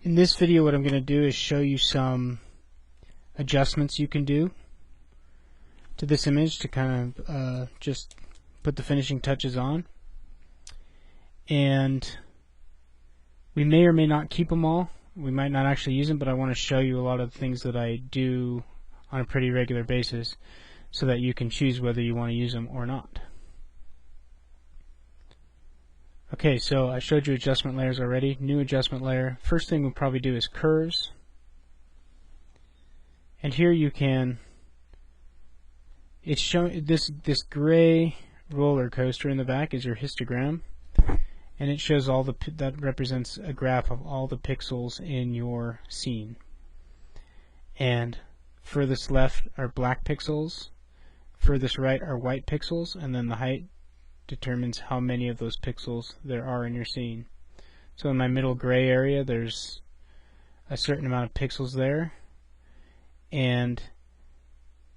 In this video, what I'm going to do is show you some adjustments you can do to this image to kind of just put the finishing touches on. And we may or may not keep them all. We might not actually use them, but I want to show you a lot of the things that I do on a pretty regular basis so that you can choose whether you want to use them or not. Okay, so I showed you adjustment layers already. New adjustment layer. First thing we'll probably do is curves. And here you can, it's showing this gray roller coaster in the back is your histogram, and it shows all that represents a graph of all the pixels in your scene. And furthest left are black pixels, furthest right are white pixels, and then the height determines how many of those pixels there are in your scene. So in my middle gray area there's a certain amount of pixels there, and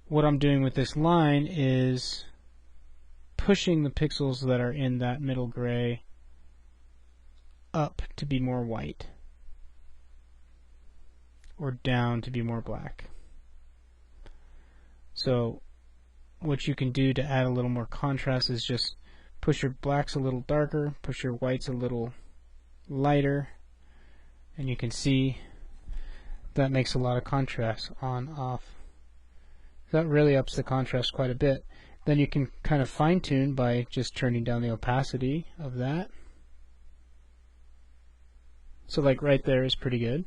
what I'm doing with this line is pushing the pixels that are in that middle gray up to be more white or down to be more black. So what you can do to add a little more contrast is just push your blacks a little darker, push your whites a little lighter, and you can see that makes a lot of contrast on, off. That really ups the contrast quite a bit. Then you can kind of fine-tune by just turning down the opacity of that. So like right there is pretty good.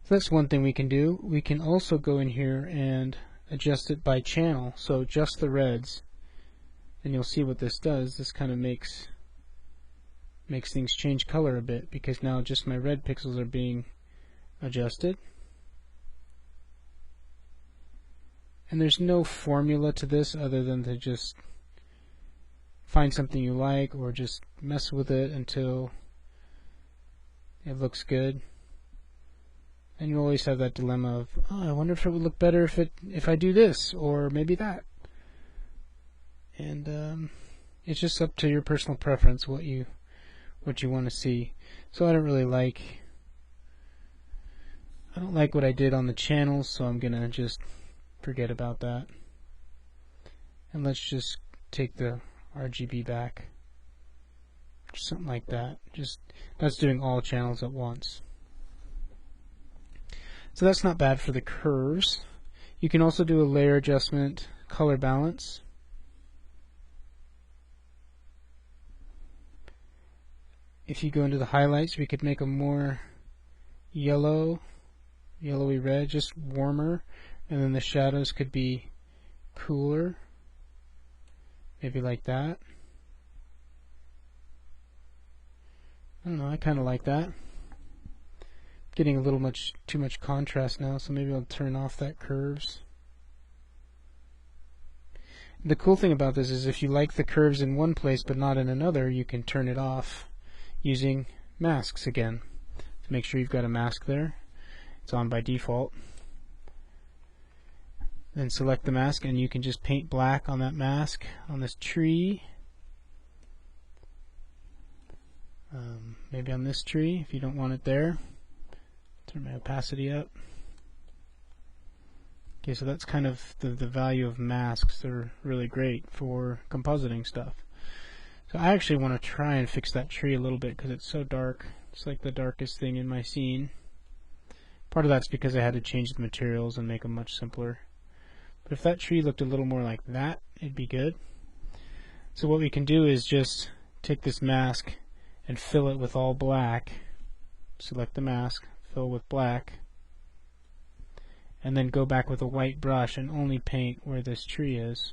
So that's one thing we can do. We can also go in here and adjust it by channel. So just the reds, and you'll see what this does. This kind of makes things change color a bit, because now just my red pixels are being adjusted. And there's no formula to this other than to just find something you like or just mess with it until it looks good. And you always have that dilemma of, oh, I wonder if it would look better if I do this or maybe that. And it's just up to your personal preference what you want to see. So I don't like what I did on the channels, so I'm gonna just forget about that. And let's just take the RGB back, or something like that. That's doing all channels at once. So that's not bad for the curves. You can also do a layer adjustment, color balance. If you go into the highlights, we could make them more yellowy red, just warmer, and then the shadows could be cooler, maybe like that. I don't know, I kind of like that. Getting a little too much contrast now, so maybe I'll turn off that curves. The cool thing about this is if you like the curves in one place but not in another, you can turn it off using masks again. So make sure you've got a mask there. It's on by default. Then select the mask and you can just paint black on that mask on this tree. Maybe on this tree if you don't want it there. Turn my opacity up. Okay, so that's kind of the value of masks. They're really great for compositing stuff. So I actually want to try and fix that tree a little bit because it's so dark. It's like the darkest thing in my scene. Part of that's because I had to change the materials and make them much simpler. But if that tree looked a little more like that, it'd be good. So what we can do is just take this mask and fill it with all black. Select the mask, fill with black, and then go back with a white brush and only paint where this tree is.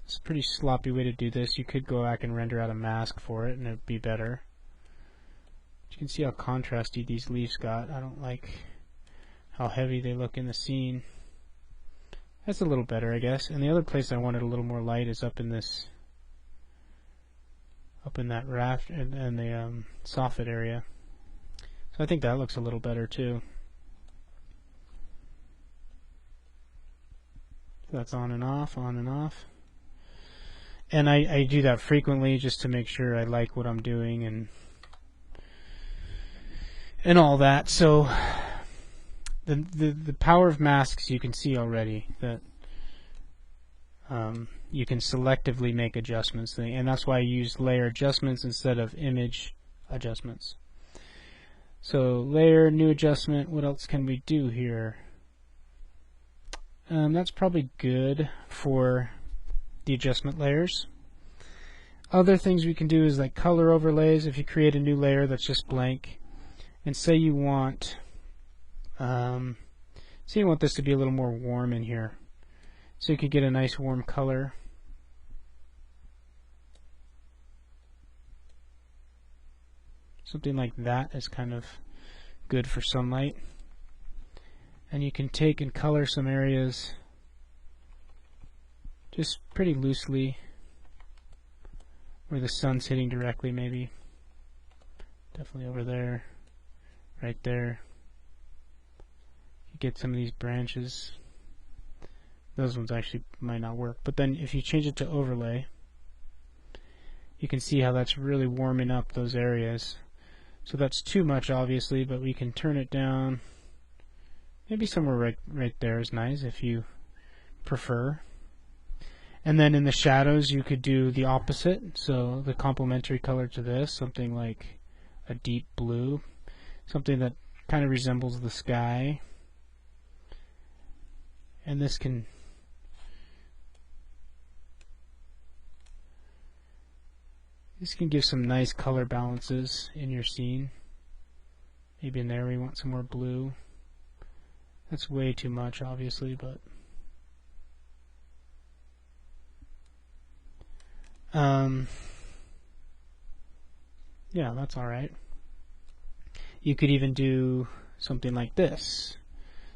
It's a pretty sloppy way to do this. You could go back and render out a mask for it and it'd be better. But you can see how contrasty these leaves got. I don't like how heavy they look in the scene. That's a little better, I guess. And the other place I wanted a little more light is up in that raft and the soffit area. So I think that looks a little better too. So that's on and off, on and off. And I do that frequently just to make sure I like what I'm doing and all that. So the power of masks, you can see already that you can selectively make adjustments, and that's why I use layer adjustments instead of image adjustments. So layer, new adjustment. What else can we do here? That's probably good for the adjustment layers. Other things we can do is like color overlays. If you create a new layer that's just blank, and say you want this to be a little more warm in here, so you could get a nice warm color. Something like that is kind of good for sunlight. And you can take and color some areas just pretty loosely where the sun's hitting directly, maybe. Definitely over there, right there. You get some of these branches. Those ones actually might not work. But then if you change it to overlay, you can see how that's really warming up those areas. So that's too much, obviously, but we can turn it down. Maybe somewhere right there is nice if you prefer. And then in the shadows you could do the opposite, so the complementary color to this, something like a deep blue, something that kind of resembles the sky. And this can give some nice color balances in your scene. Maybe in there we want some more blue. That's way too much, obviously, but yeah, that's alright. You could even do something like this.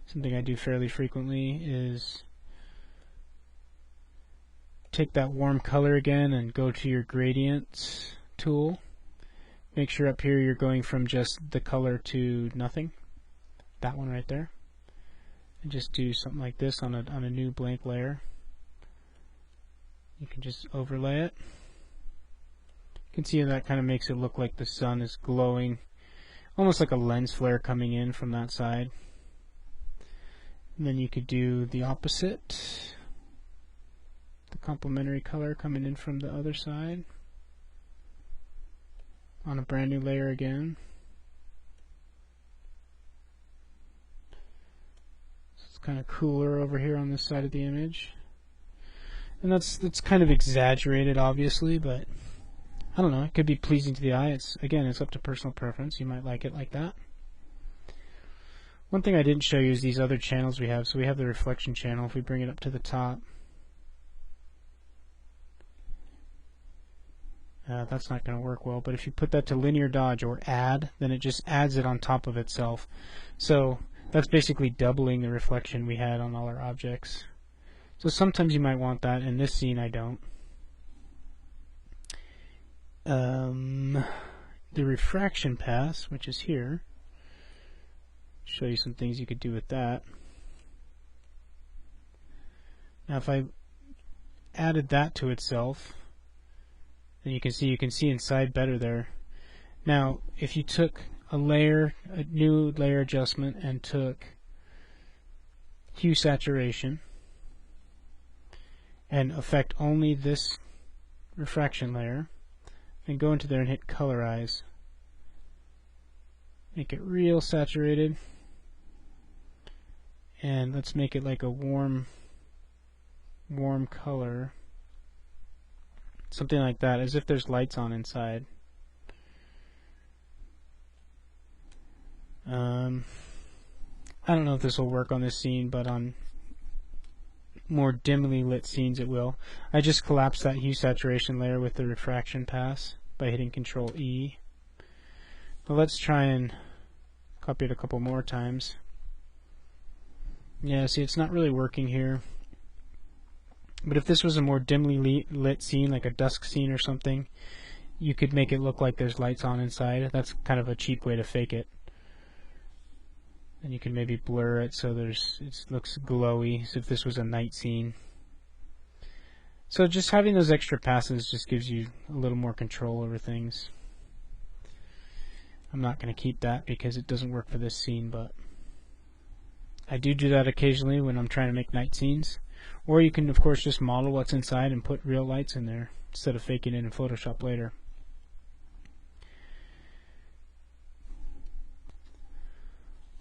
Something I do fairly frequently is take that warm color again and go to your gradients tool. Make sure up here you're going from just the color to nothing. That one right there. And just do something like this on a new blank layer. You can just overlay it. You can see how that kind of makes it look like the sun is glowing, almost like a lens flare coming in from that side. And then you could do the opposite, the complementary color coming in from the other side on a brand new layer again. Kind of cooler over here on this side of the image, and that's kind of exaggerated, obviously, but I don't know, it could be pleasing to the eye. It's up to personal preference. You might like it like that. One thing I didn't show you is these other channels we have. So we have the reflection channel. If we bring it up to the top, that's not going to work well, but if you put that to linear dodge or add, then it just adds it on top of itself. So that's basically doubling the reflection we had on all our objects. So sometimes you might want that. In this scene I don't. The refraction pass, which is here, show you some things you could do with that. Now if I added that to itself, then you can see inside better there. Now if you took a new layer adjustment, and took hue saturation and affect only this refraction layer, and go into there and hit colorize, make it real saturated, and let's make it like a warm color, something like that, as if there's lights on inside. I don't know if this will work on this scene, but on more dimly lit scenes it will. I just collapsed that hue saturation layer with the refraction pass by hitting Control E. But let's try and copy it a couple more times. Yeah, see, it's not really working here. But if this was a more dimly lit scene, like a dusk scene or something, you could make it look like there's lights on inside. That's kind of a cheap way to fake it. And you can maybe blur it so it looks glowy, as if this was a night scene. So just having those extra passes just gives you a little more control over things. I'm not going to keep that because it doesn't work for this scene, but I do that occasionally when I'm trying to make night scenes. Or you can of course just model what's inside and put real lights in there instead of faking it in Photoshop later.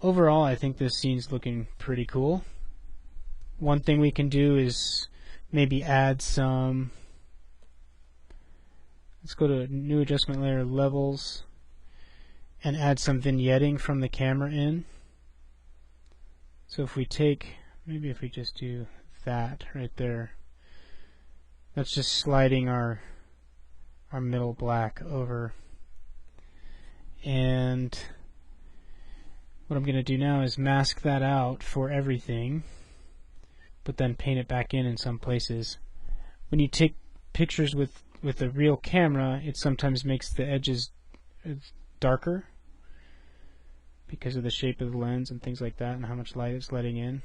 Overall, I think this scene's looking pretty cool. One thing we can do is maybe add some, let's go to new adjustment layer, levels, and add some vignetting from the camera in. So if we take, maybe if we just do that right there, that's just sliding our middle black over. And what I'm going to do now is mask that out for everything, but then paint it back in some places. When you take pictures with a real camera, it sometimes makes the edges darker because of the shape of the lens and things like that and how much light it's letting in.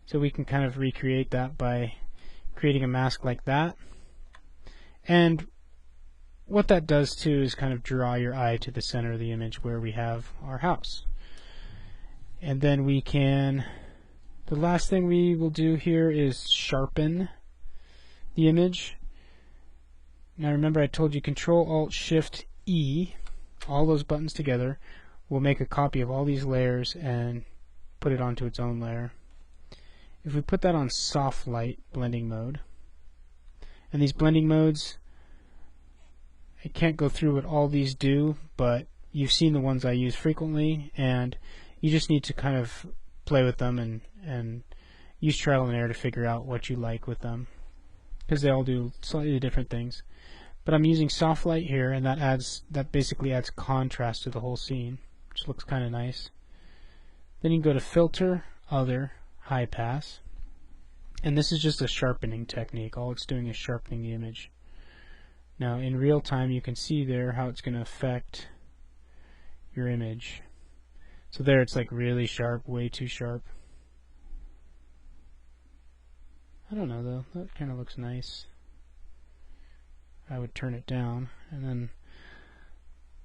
So we can kind of recreate that by creating a mask like that. And what that does too is kind of draw your eye to the center of the image where we have our house. And then we can, the last thing we will do here is sharpen the image. Now remember I told you Control-Alt-Shift-E, all those buttons together, will make a copy of all these layers and put it onto its own layer. If we put that on soft light blending mode, and these blending modes, I can't go through what all these do, but you've seen the ones I use frequently, and you just need to kind of play with them and use trial and error to figure out what you like with them, because they all do slightly different things. But I'm using soft light here, and that basically adds contrast to the whole scene, which looks kind of nice. Then you can go to Filter, Other, High Pass, and this is just a sharpening technique. All it's doing is sharpening the image. Now in real time you can see there how it's going to affect your image. So there it's like really sharp, way too sharp. I don't know though, that kind of looks nice. I would turn it down, and then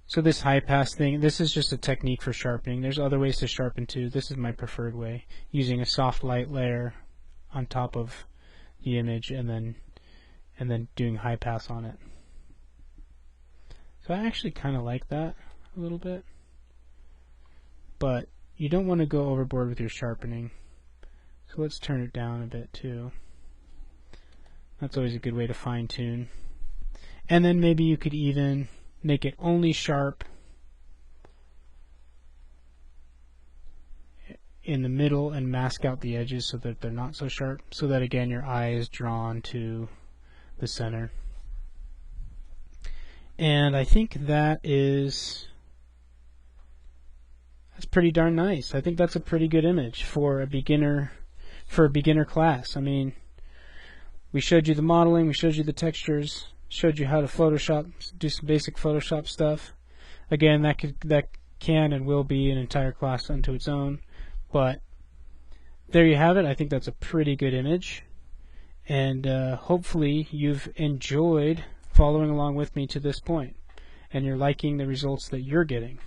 so this high pass thing, this is just a technique for sharpening. There's other ways to sharpen too. This is my preferred way, using a soft light layer on top of the image and then doing high pass on it. So I actually kind of like that a little bit, but you don't want to go overboard with your sharpening. So let's turn it down a bit too. That's always a good way to fine tune. And then maybe you could even make it only sharp in the middle and mask out the edges so that they're not so sharp, so that again your eye is drawn to the center. And I think that's pretty darn nice. I think that's a pretty good image for a beginner class. I mean, we showed you the modeling, we showed you the textures, showed you how to Photoshop, do some basic Photoshop stuff. Again, that can and will be an entire class unto its own, but there you have it. I think that's a pretty good image, and hopefully you've enjoyed following along with me to this point, and you're liking the results that you're getting.